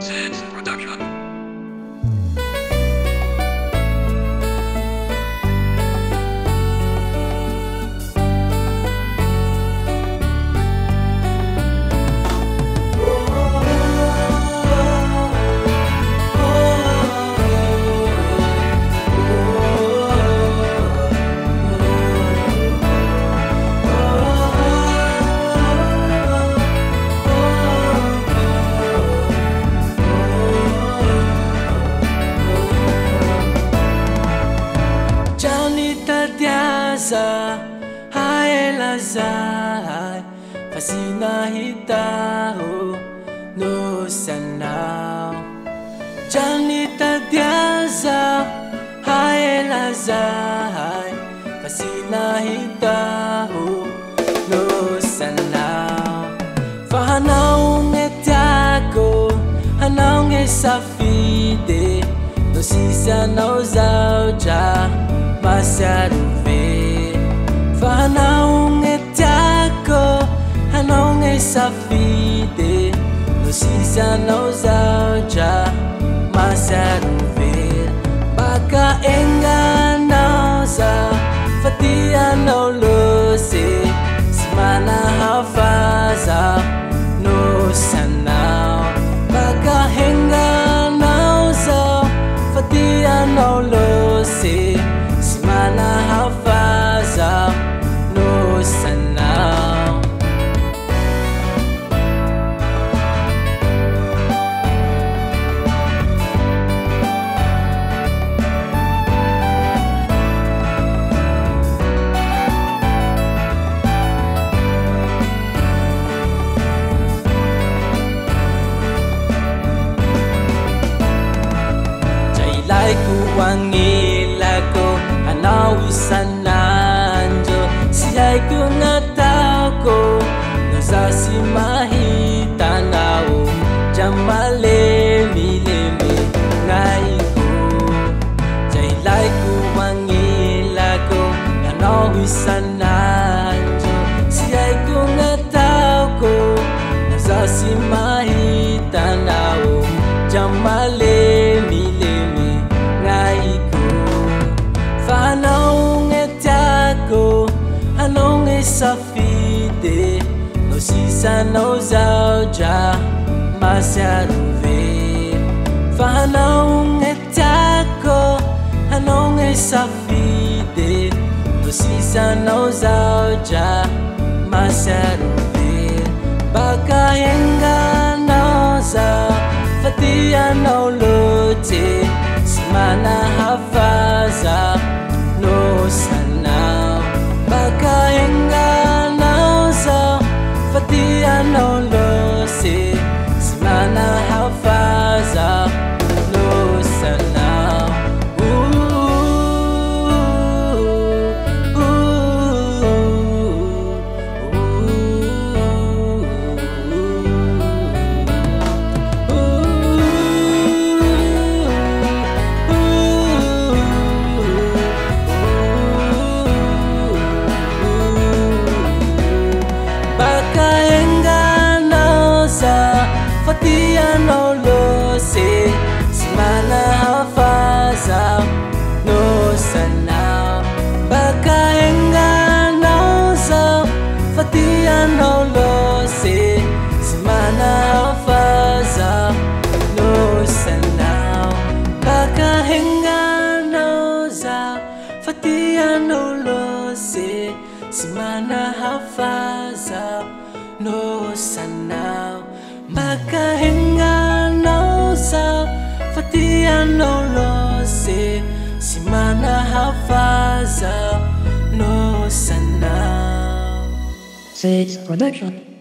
Sid Production. Hai lazai fasina hitao no sanao Janita diaza hai lazai fasina hitao no sanao Fahanao ngetiako hanao ngesafide no sisa no zauja masaruve Fahanao ngetiako hanao ngesafide no sisa no zauja masaruve Baka enga nauza fatia no lose Simana hafaza no sanao Baka enga nauza fatia no lose Simana hafaza no sanao Wangilako hanau isananjo Siyay ko nga tao ko Nasasi mahitanao Jamalemi-lemi ngai ko Jailay ko wangilako hanau isananjo Siyay ko nga tao ko Nasasi mahitanao Jamalemi-lemi Fahanao ngetiako hanao ngesafide no sisa no zauja masaruve Fahanao ngetiako hanao ngesafide no sisa no zauja masaruve Baka henga nauza fatia no lote Simana hafaza no sanao Baka henga nauza fatia no lose Simana hafaza no sanao Fatia no lose Simana hafaza no sanao Baka henga nauza Fatia no lose Simana hafaza no sanao Baka henga nauza Fatia no lose Simana hafaza no sanao Baka henga nauza fatia no lose Simana hafaza no sanao Sid Production.